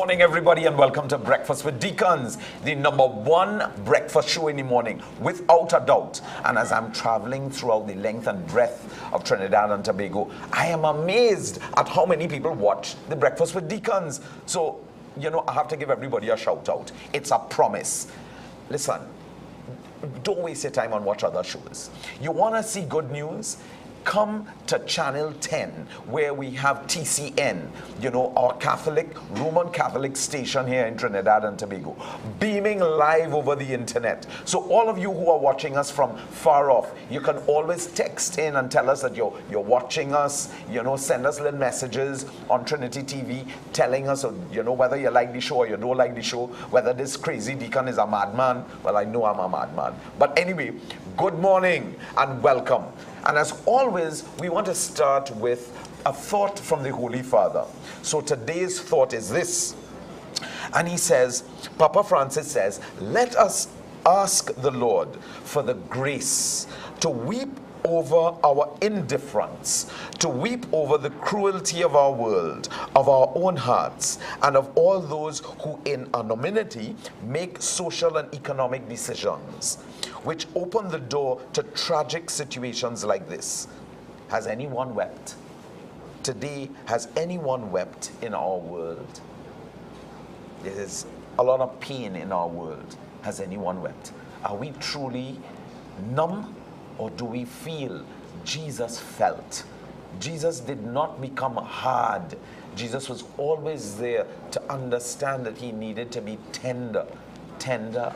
morning, everybody, and welcome to Breakfast with Deacons, the #1 breakfast show in the morning, without a doubt. And as I'm traveling throughout the length and breadth of Trinidad and Tobago, I am amazed at how many people watch the Breakfast with Deacons. So, you know, I have to give everybody a shout out. It's a promise. Listen, don't waste your time on watch other shows. You want to see good news? Come to Channel 10, where we have TCN, you know, our Roman Catholic station here in Trinidad and Tobago, beaming live over the internet. So all of you who are watching us from far off, you can always text in and tell us that you're watching us, you know, send us little messages on Trinity TV telling us, you know, whether you like the show or you don't like the show, whether this crazy deacon is a madman. Well, I know I'm a madman. But anyway, good morning and welcome. And as always, we want to start with a thought from the Holy Father. So today's thought is this. And he says, Papa Francis says, let us ask the Lord for the grace to weep over our indifference, to weep over the cruelty of our world, of our own hearts, and of all those who in anonymity make social and economic decisions, which open the door to tragic situations like this. Has anyone wept? Today, has anyone wept in our world? There is a lot of pain in our world. Has anyone wept? Are we truly numb, or do we feel Jesus felt? Jesus did not become hard. Jesus was always there to understand that he needed to be tender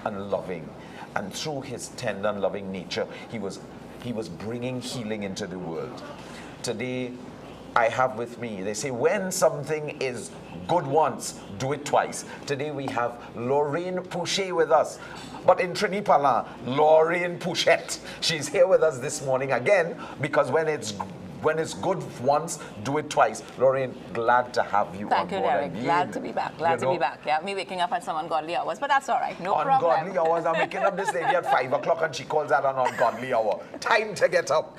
and loving. And through his tender and loving nature, he was bringing healing into the world. Today, I have with me, they say, when something is good once, do it twice. Today we have Mrs Pouchet with us. But in Trinipala, Mrs Pouchet. She's here with us this morning again, because when it's good once, do it twice. Lorraine, glad to have you Thank on you, board. Derek. Glad to be back. Glad to be back. Yeah, me waking up at some ungodly hours, but that's all right. No problem. Ungodly hours. I'm waking up this lady at 5 o'clock and she calls that an ungodly hour. Time to get up.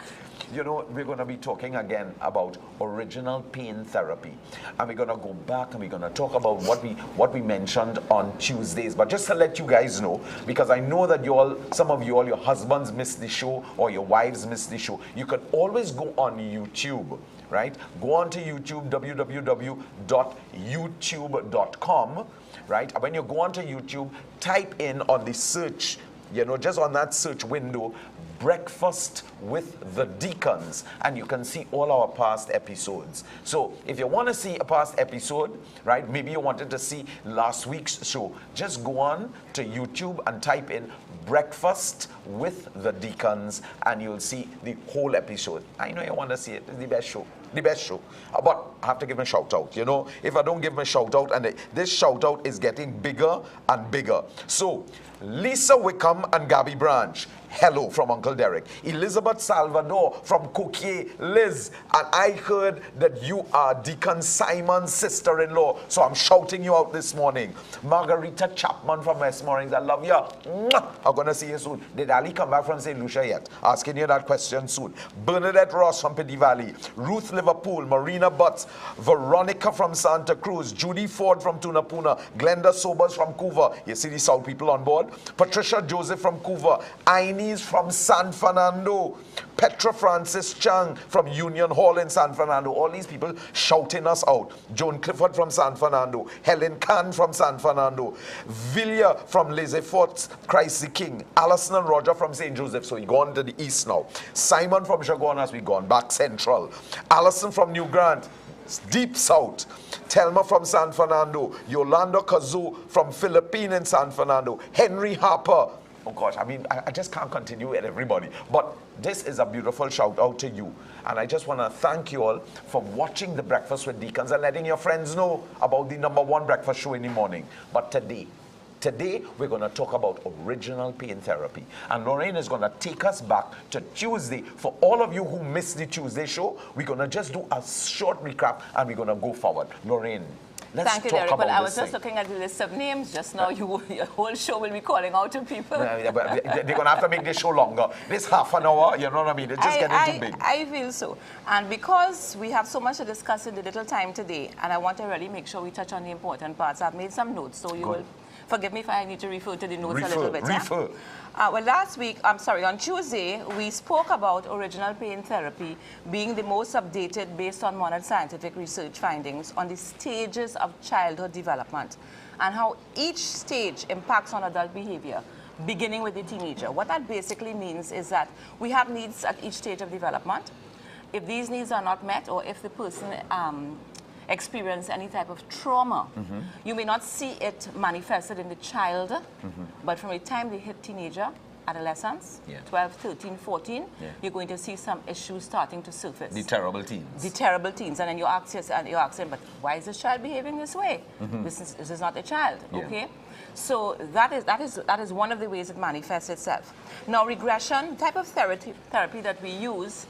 You know, we're going to be talking again about original pain therapy. And we're going to go back and we're going to talk about what we mentioned on Tuesdays. But just to let you guys know, because I know that some of you, your husbands missed the show or your wives missed the show, you can always go on YouTube, right? Go on to YouTube, www.youtube.com, right? And when you go onto YouTube, type in on the search, you know, just on that search window, Breakfast with the Deacons, and you can see all our past episodes. So if you want to see a past episode, right, maybe you wanted to see last week's show, just go on to YouTube and type in Breakfast with the Deacons, and you'll see the whole episode. I know you want to see it. It's the best show. The best show. But I have to give him a shout out. You know, if I don't give him a shout out, and this shout out is getting bigger and bigger. So Lisa Wickham and Gabby Branch, hello from Uncle Derek. Elizabeth Salvador from Coquier, Liz, and I heard that you are Deacon Simon's sister-in-law, so I'm shouting you out this morning. Margarita Chapman from Westmoreland, I love you. I'm going to see you soon. Did Ali come back from St. Lucia yet? Asking you that question soon. Bernadette Ross from Piddy Valley, Ruth Liverpool, Marina Butts, Veronica from Santa Cruz, Judy Ford from Tunapuna, Glenda Sobers from Couva. You see the South people on board? Patricia Joseph from Couva, Inez from San Fernando, Petra Francis Chang from Union Hall in San Fernando. All these people shouting us out. Joan Clifford from San Fernando, Helen Khan from San Fernando, Villia from Les Forts, Christ the King, Alison and Roger from St. Joseph. So we gone to the east now. Simon from Chaguanas, we gone back central. Alison from New Grant, deep south. Telma from San Fernando, Yolanda Kazoo from Philippine in San Fernando, Henry Harper. Oh gosh, I mean, I just can't continue with everybody. But this is a beautiful shout out to you. And I just want to thank you all for watching the Breakfast with Deacons and letting your friends know about the #1 breakfast show in the morning. But Today, we're going to talk about original pain therapy. And Lorraine is going to take us back to Tuesday. For all of you who missed the Tuesday show, we're going to just do a short recap and we're going to go forward. Lorraine. Let's Thank you, talk Derek. about Well, I was this just thing. looking at the list of names just now. Your whole show will be calling out to people. They're going to have to make this show longer. This half an hour, you know what I mean? It's just getting too big. I feel so. And because we have so much to discuss in the little time today, and I want to really make sure we touch on the important parts, I've made some notes, so you will forgive me if I need to refer to the notes a little bit. Refer. Well, last week, on Tuesday, we spoke about original pain therapy being the most updated based on modern scientific research findings on the stages of childhood development and how each stage impacts on adult behavior, beginning with the teenager. What that basically means is that we have needs at each stage of development. If these needs are not met, or if the person experience any type of trauma, you may not see it manifested in the child, but from the time they hit teenager, adolescence, 12, 13, 14, you're going to see some issues starting to surface. The terrible teens. The terrible teens. And then you ask yourself, you're asking, but why is this child behaving this way? This is not a child, okay? So that is one of the ways it manifests itself. Now, regression, type of therapy that we use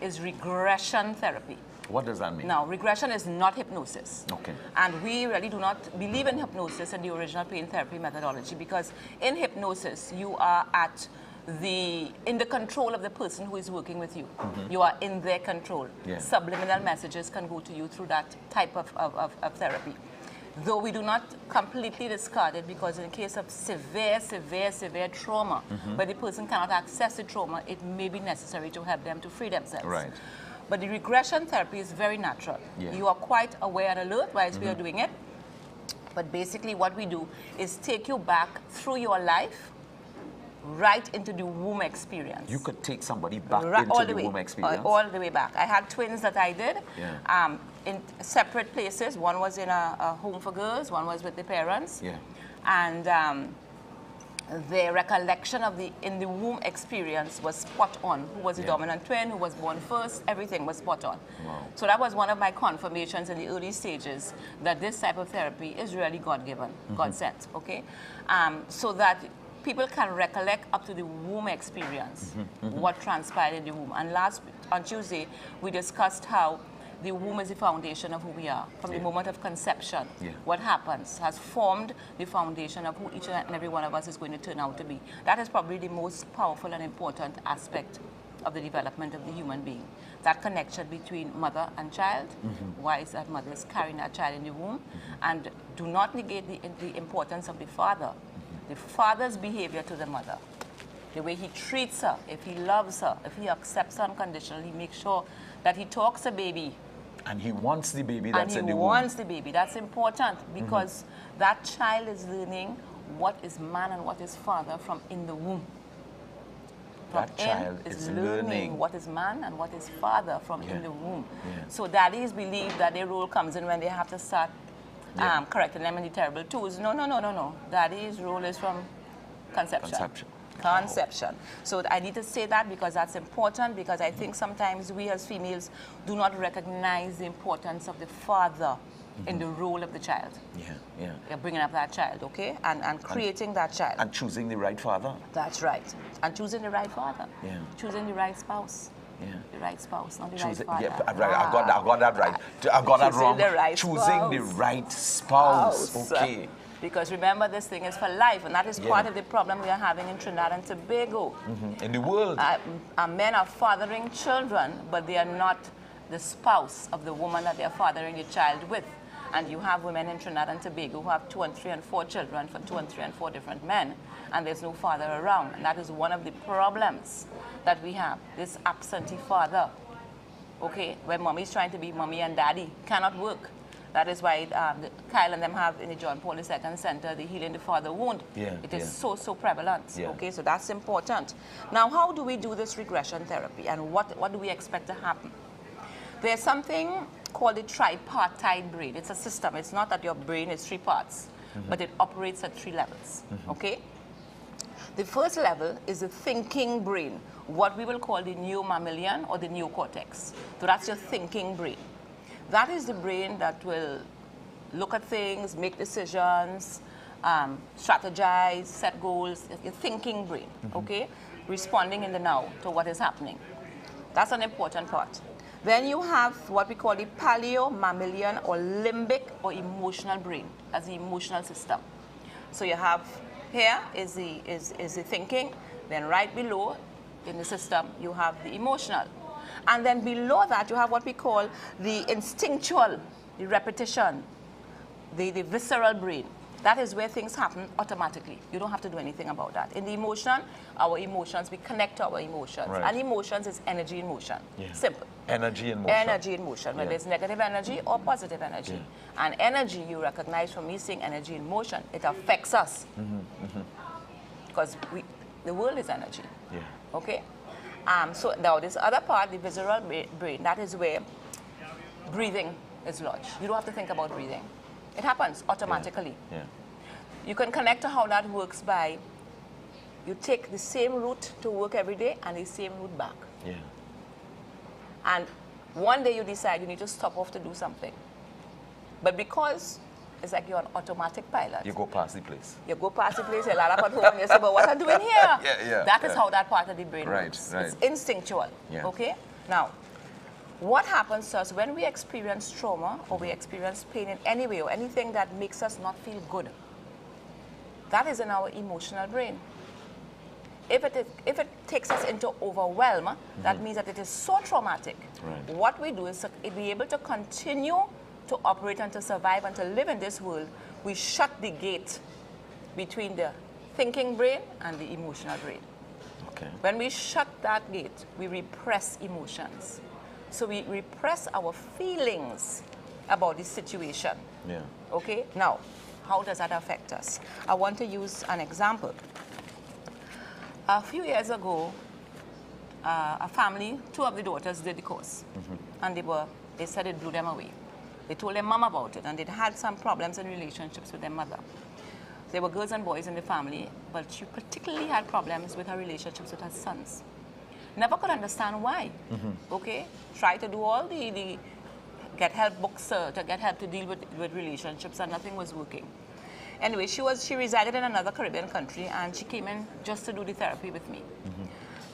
is regression therapy. What does that mean? Now, regression is not hypnosis. Okay. And we really do not believe in hypnosis and the original pain therapy methodology, because in hypnosis, you are in the control of the person who is working with you. You are in their control. Subliminal messages can go to you through that type of therapy. Though we do not completely discard it, because in the case of severe trauma, where the person cannot access the trauma, it may be necessary to help them to free themselves. Right. But the regression therapy is very natural. You are quite aware and alert whilst we are doing it. But basically what we do is take you back through your life, right into the womb experience. You could take somebody back into the womb experience? All the way back. I had twins that I did in separate places. One was in a home for girls, one was with the parents. And their recollection of in the womb experience was spot on. Who was the dominant twin, who was born first, everything was spot on. Wow. So that was one of my confirmations in the early stages that this type of therapy is really God-given, God-sent, okay? So that people can recollect up to the womb experience, what transpired in the womb. And on Tuesday, we discussed how the womb is the foundation of who we are. From the moment of conception, what happens has formed the foundation of who each and every one of us is going to turn out to be. That is probably the most powerful and important aspect of the development of the human being. That connection between mother and child, why is that mother is carrying that child in the womb, and do not negate the importance of the father. The father's behavior to the mother, the way he treats her, if he loves her, if he accepts her unconditionally, he makes sure that he talks a baby. And he wants the baby that's in the womb. And he wants the baby. That's important, because that child is learning what is man and what is father from in the womb. That child is learning what is man and what is father from in the womb. So daddies believe that their role comes in when they have to start correcting them in the terrible twos. No. Daddy's role is from conception. Conception. So I need to say that because that's important, because I think sometimes we as females do not recognize the importance of the father in the role of the child. You're bringing up that child, okay? And creating that child. And choosing the right father. That's right. And choosing the right father. Choosing the right spouse. The right spouse, not the right father. I got that right. I got that wrong. Choosing the right spouse. Okay. Because remember, this thing is for life, and that is part of the problem we are having in Trinidad and Tobago. In the world. Men are fathering children, but they are not the spouse of the woman that they are fathering the child with. And you have women in Trinidad and Tobago who have 2 and 3 and 4 children from 2 and 3 and 4 different men, and there's no father around. And that is one of the problems that we have, this absentee father. Okay, where mommy's trying to be mommy and daddy, cannot work. That is why Kyle and them have in the John Paul II Center the Healing the Father wound. It is so prevalent. Okay, so that's important. Now, how do we do this regression therapy, and what do we expect to happen? There's something called the tripartite brain. It's a system. It's not that your brain is 3 parts, but it operates at 3 levels. Okay? The first level is the thinking brain, what we will call the neomammalian or the neocortex. So that's your thinking brain. That is the brain that will look at things, make decisions, strategize, set goals. Your thinking brain, okay? Responding in the now to what is happening. That's an important part. Then you have what we call the paleo, mammalian, or limbic, or emotional brain, as the emotional system. So you have here is the thinking, then right below in the system you have the emotional. And then below that you have what we call the instinctual, the repetition, the visceral brain. That is where things happen automatically. You don't have to do anything about that. In the emotion, our emotions, we connect to our emotions. Right. And emotions is energy in motion. Yeah. Simple. Energy in motion. Energy in motion, whether Yeah. it's negative energy or positive energy. Yeah. And energy, you recognize from me saying energy in motion, it affects us. Because the world is energy. Yeah. Okay? So now this other part, the visceral brain, that is where breathing is lodged. You don't have to think about breathing. It happens automatically. Yeah. You can connect to how that works by you take the same route to work every day and the same route back. Yeah. And one day you decide you need to stop off to do something. But because it's like you're on automatic pilot. You go past the place. You go past the place, you land up at home, and you say, but what I'm doing here? Yeah. That is how that part of the brain works. Right. It's instinctual. Yeah. Okay? Now, what happens to us when we experience trauma or we experience pain in any way or anything that makes us not feel good? That is in our emotional brain. If it takes us into overwhelm, that means that it is so traumatic. Right. What we do is to be able to continue to operate and to survive and to live in this world, we shut the gate between the thinking brain and the emotional brain. Okay. When we shut that gate, we repress emotions. So we repress our feelings about the situation. Yeah. Okay? Now, how does that affect us? I want to use an example. A few years ago, a family, two of the daughters did the course. And they said it blew them away. They told their mom about it, and they'd had some problems in relationships with their mother. There were girls and boys in the family, but she particularly had problems with her relationships with her sons. Never could understand why. Okay? Try to do all the get help books to get help to deal with relationships, and nothing was working. Anyway, she resided in another Caribbean country, and she came in just to do the therapy with me.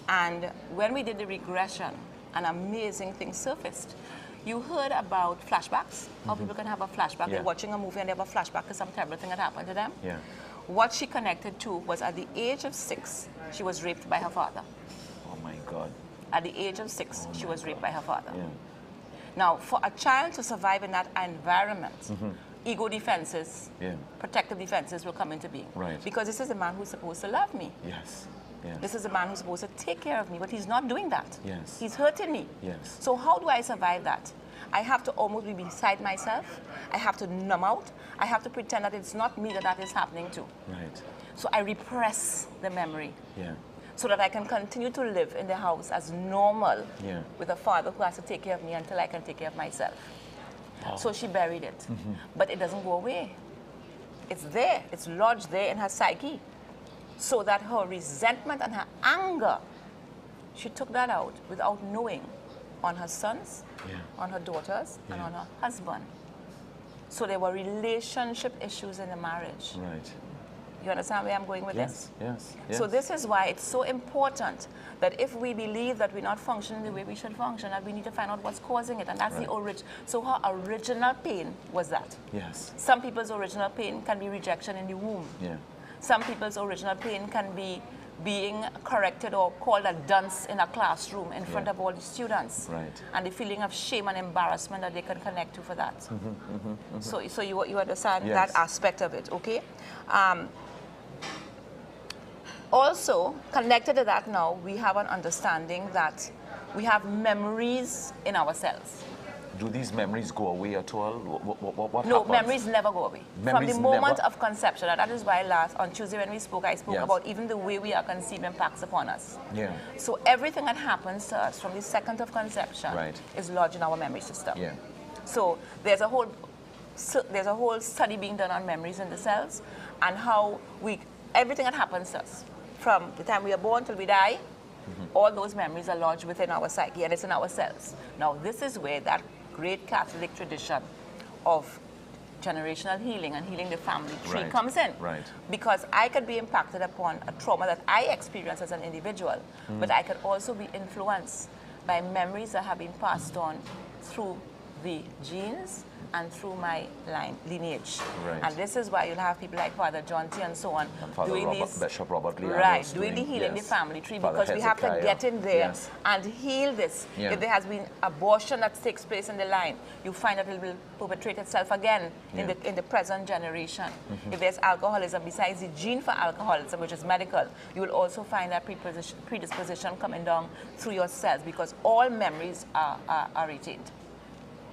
And when we did the regression, an amazing thing surfaced. You heard about flashbacks, how people can have a flashback. Yeah. They're watching a movie and they have a flashback to some terrible thing that happened to them. Yeah. What she connected to was at the age of 6, she was raped by her father. Oh my God. At the age of 6, she was raped by her father. Yeah. Now, for a child to survive in that environment, ego defenses, Yeah. protective defenses will come into being. Right. Because this is a man who's supposed to love me. Yes. Yes. This is a man who's supposed to take care of me, but he's not doing that. Yes. He's hurting me. Yes. So how do I survive that? I have to almost be beside myself. I have to numb out. I have to pretend that it's not me that is happening to. Right. So I repress the memory Yeah. so that I can continue to live in the house as normal Yeah. with a father who has to take care of me until I can take care of myself. Wow. So she buried it. But it doesn't go away. It's there. It's lodged there in her psyche. So that her resentment and her anger, she took that out without knowing on her sons, Yeah. on her daughters, and Yeah. on her husband. So there were relationship issues in the marriage. Right. You understand where I'm going with this? Yes. Yes. So this is why it's so important that if we believe that we're not functioning the way we should function, that we need to find out what's causing it. And that's the origin. So her original pain was that. Yes. Some people's original pain can be rejection in the womb. Yeah. Some people's original pain can be being corrected or called a dunce in a classroom in front of all the students. Right. And the feeling of shame and embarrassment that they can connect to for that. So you understand Yes. that aspect of it, okay? Also, connected to that now, we have an understanding that we have memories in ourselves. Do these memories go away at all? What No, happens? memories never go away. Memories From the moment never? of conception, and that is why on Tuesday when we spoke, I spoke Yes. about even the way we are conceived impacts upon us. Yeah. So everything that happens to us from the second of conception Right. is lodged in our memory system. Yeah. So there's a whole study being done on memories in the cells and how everything that happens to us from the time we are born till we die, all those memories are lodged within our psyche and it's in our cells. Now this is where that great Catholic tradition of generational healing and healing the family tree Right. comes in. Right. Because I could be impacted upon a trauma that I experienced as an individual, but I could also be influenced by memories that have been passed on through the genes and through my lineage. Right. And this is why you'll have people like Father John T. and so on And Father doing Bishop Robert Lee right, Adams doing the healing the yes. family tree, Father because we have to Hezekiah. get in there Yes. and heal this. Yeah. If there has been abortion that takes place in the line, you find that it will perpetrate itself again Yeah. in the present generation. If there's alcoholism, besides the gene for alcoholism, which is medical, you will also find that predisposition coming down through your cells, because all memories are retained.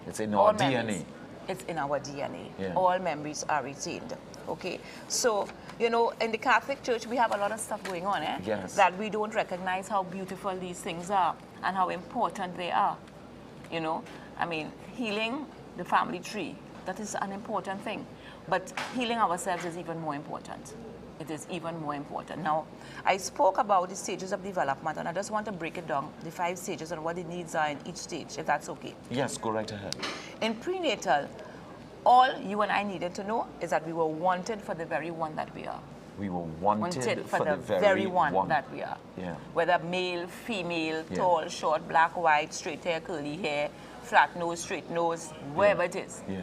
It's in All our DNA. memories. It's in our DNA. Yeah. All memories are retained. Okay, so you know, in the Catholic Church, we have a lot of stuff going on, Yes. that we don't recognize how beautiful these things are and how important they are. You know, I mean, healing the family tree, that is an important thing, but healing ourselves is even more important. It is even more important. Now, I spoke about the stages of development, and I just want to break it down, the 5 stages and what the needs are in each stage, if that's okay. Yes, go right ahead. In prenatal, all you and I needed to know is that we were wanted for the very one that we are. We were wanted For the very very one that we are. Yeah. Whether male, female, Yeah. tall, short, black, white, straight hair, curly hair, flat nose, straight nose, wherever it is. Yeah.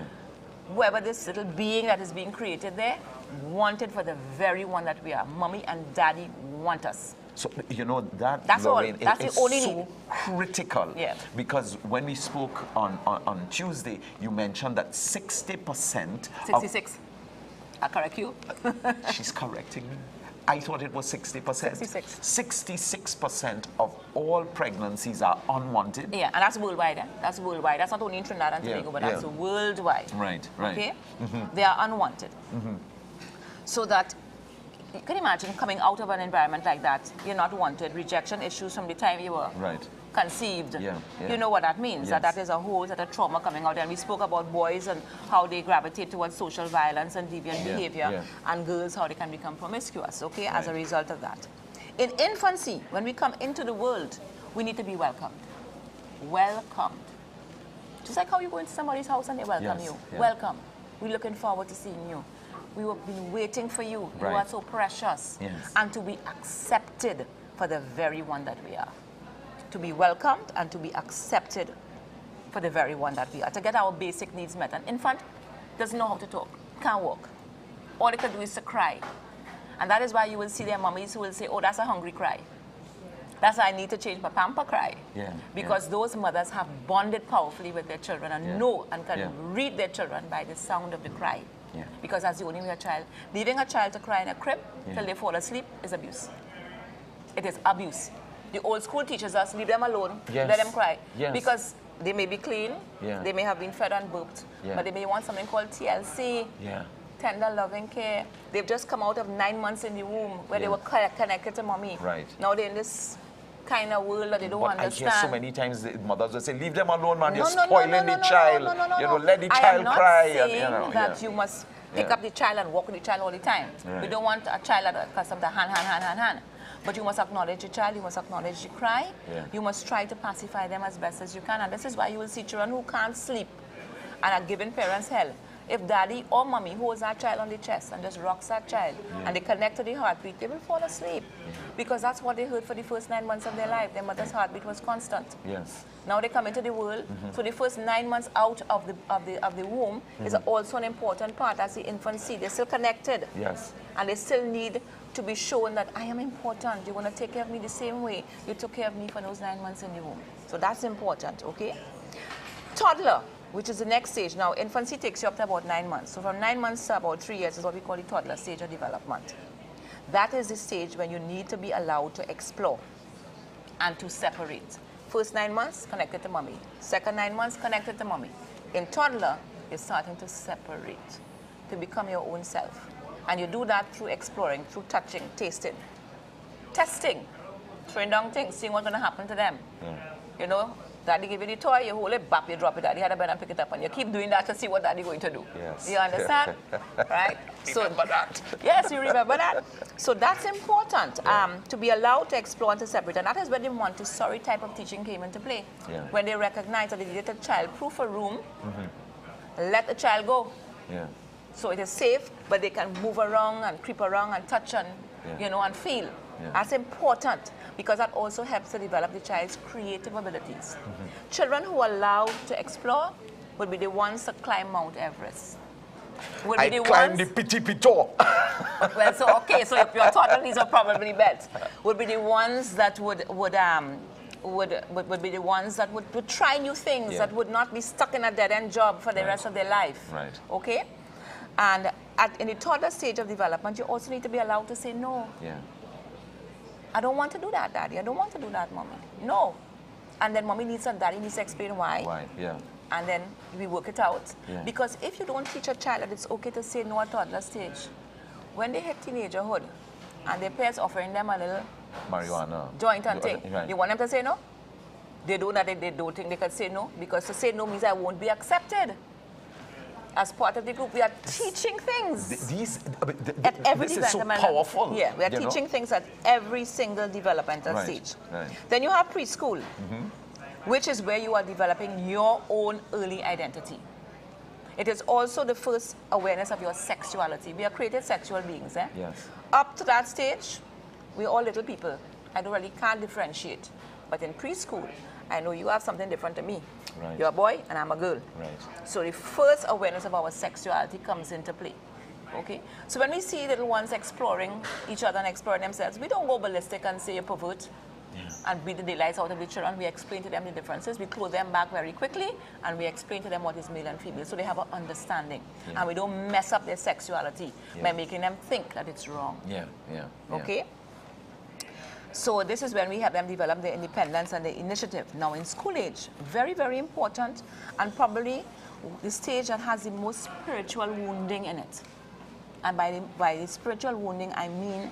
Whoever this little being that is being created there, wanted for the very one that we are. Mommy and daddy want us. So, you know, That's all. Lorraine, That's is the only so need. critical. Yeah. Because when we spoke on Tuesday, you mentioned that 60% 66. I correct you. she's correcting me. I thought it was 60%. 66. 66% of all pregnancies are unwanted. Yeah, and that's worldwide. That's worldwide. That's not only in Trinidad and Yeah, Tobago, but yeah. that's worldwide. Right, right. Okay? They are unwanted. So that, you can imagine coming out of an environment like that, you're not wanted, rejection issues from the time you were Right. conceived. Yeah, yeah. You know what that means, Yes. that is a whole set of trauma coming out. And we spoke about boys and how they gravitate towards social violence and deviant Yeah, behavior, yeah. and girls how they can become promiscuous, okay, as a Right. result of that. In infancy, when we come into the world, we need to be welcomed. Welcomed. Just like how you go into somebody's house and they welcome Yes, you. yeah. Welcome. We're looking forward to seeing you. We have been waiting for you. You Right. are so precious. Yes. And to be accepted for the very one that we are. To be welcomed and to be accepted for the very one that we are. To get our basic needs met. An infant doesn't know how to talk, can't walk. All they can do is to cry. And that is why you will see their mummies who will say, oh, that's a hungry cry. That's why I need to change my pamper cry. Yeah, Because those mothers have bonded powerfully with their children and Yeah. know and can Yeah. read their children by the sound of the cry. Yeah. Because that's the only way a child, leaving a child to cry in a crib Yeah. till they fall asleep is abuse. It is abuse. The old school teaches us, leave them alone, Yes. let them cry. Yes. Because they may be clean, Yeah. they may have been fed and burped, Yeah. but they may want something called TLC, Yeah. tender loving care. They've just come out of 9 months in the womb where they Yeah. were connected to mommy. Right. Now they're in this kind of world that they don't But understand. I hear so many times the mothers will say, leave them alone, man, you're No, no, no, spoiling no, the no, child. no, no, no, You know, no. let the I child am not cry. saying And, you know, that yeah. you must pick Yeah. up the child and walk with the child all the time. We Right. don't want a child that accustomed to hand. But you must acknowledge the child, you must acknowledge the cry. Yeah. You must try to pacify them as best as you can. And this is why you will see children who can't sleep and are giving parents hell. If daddy or mommy holds that child on the chest and just rocks that child and they connect to the heartbeat, they will fall asleep. Because that's what they heard for the first 9 months of their life. Their mother's heartbeat was constant. Yes. Now they come into the world, so the first 9 months out of the womb is also an important part as the infancy. They're still connected. Yes. And they still need to be shown that I am important. You're going to take care of me the same way you took care of me for those 9 months in the womb. So that's important, okay? Toddler, which is the next stage. Now, infancy takes you up to about 9 months. So from 9 months to about 3 years is what we call the toddler stage of development. That is the stage when you need to be allowed to explore and to separate. First 9 months, connected to mommy. Second 9 months, connected to mommy. In toddler, you're starting to separate, to become your own self. And you do that through exploring, through touching, tasting, testing, throwing down things, seeing what's going to happen to them. You know, daddy give you the toy, you hold it, bap, you drop it, daddy had a bed and pick it up, and you keep doing that to see what daddy going to do. Yes. You understand? Right? Remember that. Yes, you remember that. So that's important, to be allowed to explore and to separate. And that is where the Montessori type of teaching came into play. Yeah. When they recognized that they needed a child-proof a room, let the child go. Yeah. So it is safe, but they can move around and creep around and touch and, Yeah. you know, and feel. That's important because that also helps to develop the child's creative abilities. Children who are allowed to explore would be the ones that climb Mount Everest. Would I be the climb ones, the Piti Pito. well, so okay, so if your toddlers are probably bet, would be the ones that would be the ones that would try new things, that would not be stuck in a dead-end job for the rest of their life. Right. Okay? And in the toddler stage of development, you also need to be allowed to say no. Yeah. I don't want to do that, Daddy. I don't want to do that, Mommy. No. And then Mommy needs and Daddy needs to explain why. Why? Yeah. And then we work it out. Yeah. Because if you don't teach a child that it's okay to say no at toddler stage, when they hit teenagerhood and their parents offering them a little marijuana joint and thing, right. you want them to say no? They don't think they can say no, because to say no means I won't be accepted. As part of the group, we are teaching things at every this is so developmental. powerful. Yeah, we are teaching things at every single developmental stage. Right. Then you have preschool, which is where you are developing your own early identity. It is also the first awareness of your sexuality. We are created sexual beings. Yes. Up to that stage, we're all little people. I can't differentiate. But in preschool, I know you have something different to me. Right. You're a boy and I'm a girl. Right. So the first awareness of our sexuality comes into play. Okay? So when we see little ones exploring each other and exploring themselves, we don't go ballistic and say a pervert and beat the daylights out of the children. We explain to them the differences. We close them back very quickly and we explain to them what is male and female. So they have an understanding. And we don't mess up their sexuality by making them think that it's wrong. Okay? So this is when we have them develop their independence and their initiative. Now in school age, very, very important, and probably the stage that has the most spiritual wounding in it. And by the spiritual wounding, I mean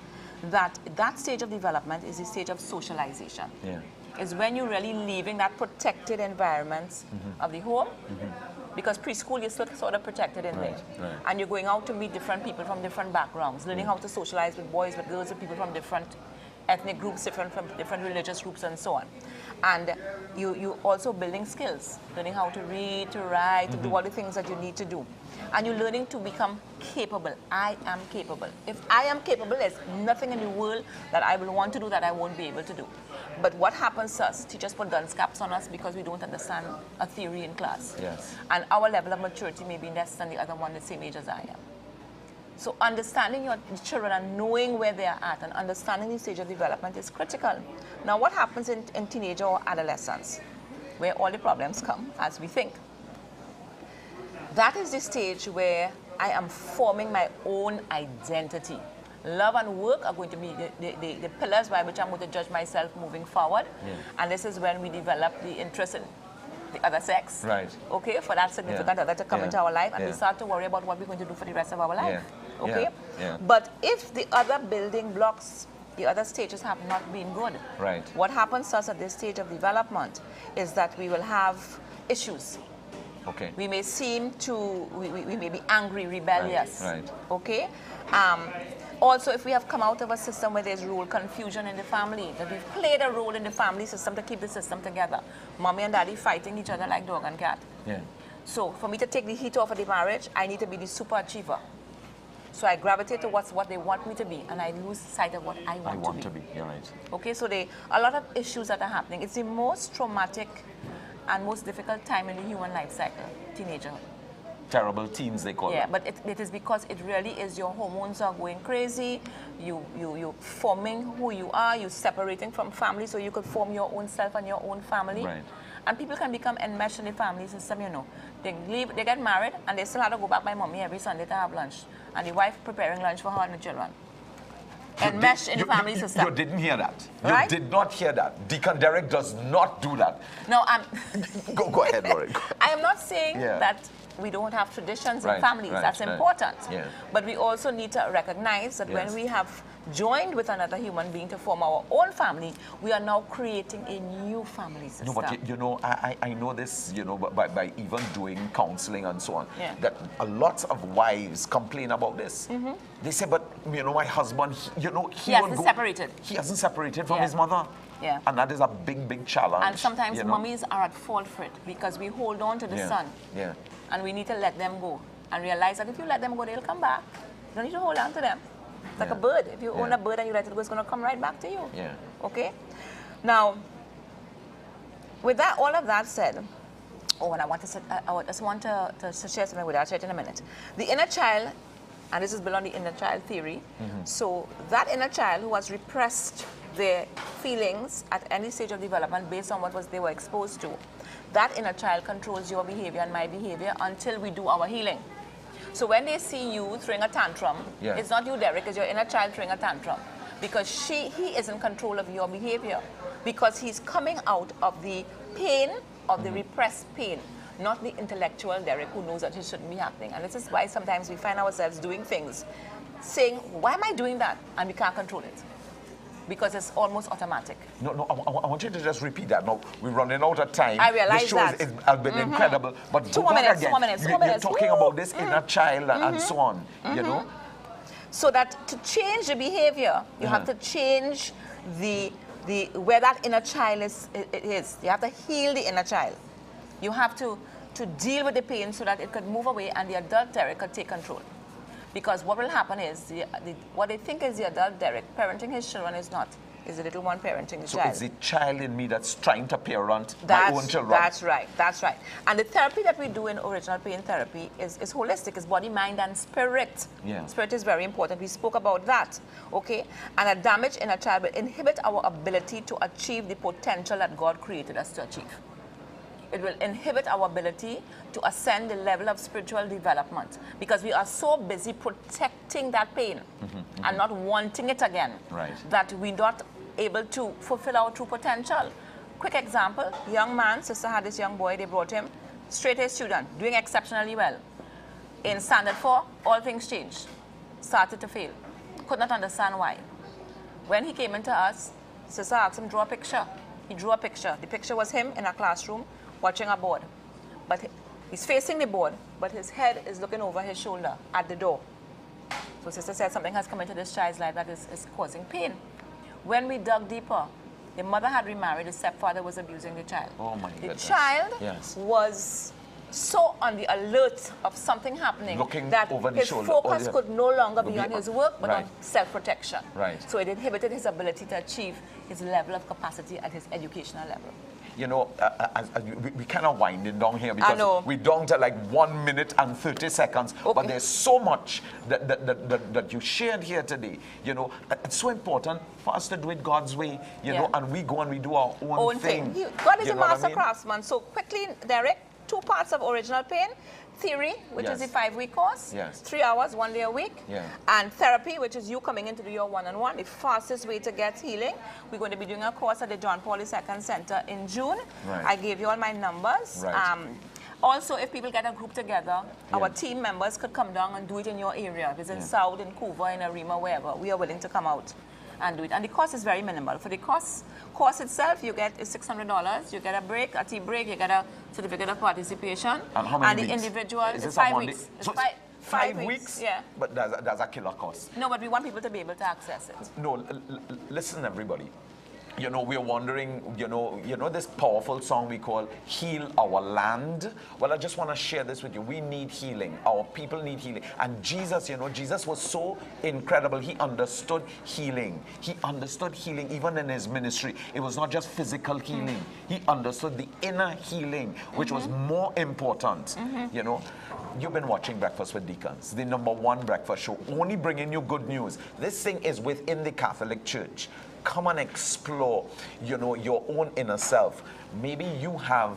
that stage of development is the stage of socialization. It's when you're really leaving that protected environment of the home, because preschool you're still sort of protected in there. And you're going out to meet different people from different backgrounds, learning how to socialize with boys, with girls, with people from different ethnic groups, from different religious groups, and so on. And you also building skills, learning how to read, to write, to do all the things that you need to do. And you're learning to become capable. I am capable. If I am capable, there's nothing in the world that I will want to do that I won't be able to do. But what happens to us, teachers put dunce caps on us because we don't understand a theory in class. And our level of maturity may be less than the other one the same age as I am. So understanding your children and knowing where they are at and understanding the stage of development is critical. Now what happens in teenager or adolescence, where all the problems come, as we think? That is the stage where I am forming my own identity. Love and work are going to be the pillars by which I'm going to judge myself moving forward. And this is when we develop the interest in the other sex, okay, for that significant other to come into our life, and we start to worry about what we're going to do for the rest of our life, okay? But if the other building blocks, the other stages have not been good, what happens to us at this stage of development is that we will have issues. We may seem to, we may be angry, rebellious, okay? Also, if we have come out of a system where there's role confusion in the family, that we've played a role in the family system to keep the system together, mommy and daddy fighting each other like dog and cat. So for me to take the heat off of the marriage, I need to be the super achiever. So I gravitate towards what they want me to be, and I lose sight of what I want to be. Okay, so a lot of issues that are happening. It's the most traumatic and most difficult time in the human life cycle, teenagerhood. Terrible teens, they call it. But it is because it really is, your hormones are going crazy, you're forming who you are, you're separating from family so you could form your own self and your own family. And people can become enmeshed in the family system, you know. They get married and they still have to go back by mommy every Sunday to have lunch. And the wife preparing lunch for her and the children. Enmeshed in the family system. You didn't hear that. You did not hear that. Deacon Derek does not do that. No, I'm... go ahead, Lauren. I am not saying that we don't have traditions in families. That's important. But we also need to recognize that when we have joined with another human being to form our own family, we are now creating a new family system. No, but you know, I know this, you know, by even doing counseling and so on, that a lot of wives complain about this. They say, but, you know, my husband, he hasn't separated. He hasn't separated from his mother. And that is a big, big challenge. And sometimes mummies are at fault for it because we hold on to the son. And we need to let them go and realize that if you let them go, they'll come back. You don't need to hold on to them. It's like a bird. If you own a bird and you let it go, it's going to come right back to you. Yeah. Okay? Now, with that, all of that said, and I just want to share something with that in a minute. The inner child, and this is built on the inner child theory, so that inner child who has repressed their feelings at any stage of development based on what they were exposed to, that inner child controls your behavior and my behavior until we do our healing. So when they see you throwing a tantrum, it's not you, Derek, it's your inner child throwing a tantrum. Because he is in control of your behavior. Because he's coming out of the pain of the repressed pain, not the intellectual Derek who knows that it shouldn't be happening. And this is why sometimes we find ourselves doing things, saying, why am I doing that? And we can't control it. Because it's almost automatic. No, I want you to just repeat that. No, we're running out of time. I realize this show that. has been incredible. But Two more minutes. You're talking about this inner child and so on, you know? So that to change the behavior, you have to change the where that inner child is. You have to heal the inner child. You have to deal with the pain so that it could move away and the adult Derek could take control. Because what will happen is, what they think is the adult Derek parenting his children is not. Is the little one parenting the child. So it's the child in me that's trying to parent my own children. That's right, that's right. And the therapy that we do in original pain therapy is holistic. It's body, mind, and spirit. Yeah. Spirit is very important. We spoke about that, okay? And a damage in a child will inhibit our ability to achieve the potential that God created us to achieve. It will inhibit our ability to ascend the level of spiritual development because we are so busy protecting that pain and not wanting it again that we're not able to fulfill our true potential. Quick example, young man, sister had this young boy, they brought him, straight A student, doing exceptionally well. In standard 4, all things changed. Started to fail. Could not understand why. When he came into us, sister asked him, draw a picture. He drew a picture. The picture was him in a classroom watching a board. But he's facing the board, but his head is looking over his shoulder at the door. So sister said something has come into this child's life that is causing pain. When we dug deeper, the mother had remarried, the stepfather was abusing the child. Oh my goodness. The child was so on the alert of something happening that his focus could no longer be on his work, but on self-protection. So it inhibited his ability to achieve his level of capacity at his educational level. You know, we kind of winding down here because we're down to like 1 minute and 30 seconds. But there's so much that you shared here today. You know, it's so important for us to do it God's way, you know, and we go and we do our own thing. God is a master craftsman. So quickly, Derek, 2 parts of original pain. Theory, which is a 5-week course, 3 hours, 1 day a week, and therapy, which is you coming into your one-on-one, the fastest way to get healing. We're going to be doing a course at the John Paul II Center in June. I gave you all my numbers. Also, if people get a group together, our team members could come down and do it in your area. If it's in South, in Couva, in Arima, wherever, we are willing to come out and do it. And the cost is very minimal. For the course itself, you get $600. You get a break, a tea break, you get a certificate of participation. And how many weeks? The individual is 5 weeks. So 5 weeks? Yeah. But that's a killer cost. No, but we want people to be able to access it. No, listen, everybody. You know, we're wondering, you know this powerful song we call Heal Our Land? Well, I just want to share this with you. We need healing. Our people need healing. And Jesus, you know, Jesus was so incredible. He understood healing. He understood healing even in his ministry. It was not just physical healing. He understood the inner healing, which was more important, you know. You've been watching Breakfast with Deacons, the #1 breakfast show, only bringing you good news. This thing is within the Catholic Church. Come and explore, you know, your own inner self. Maybe you have,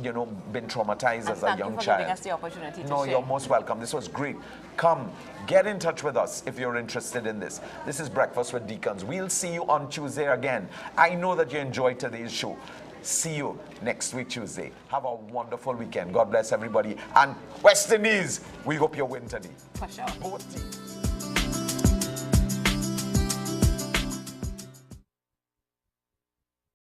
you know, been traumatized as a young child. Thank you for giving us the opportunity to share. You're most welcome. This was great. Come, get in touch with us if you're interested in this. This is Breakfast with Deacons. We'll see you on Tuesday again. I know that you enjoyed today's show. See you next week, Tuesday. Have a wonderful weekend. God bless everybody. And West Indies, we hope you win today. For sure. Both teams.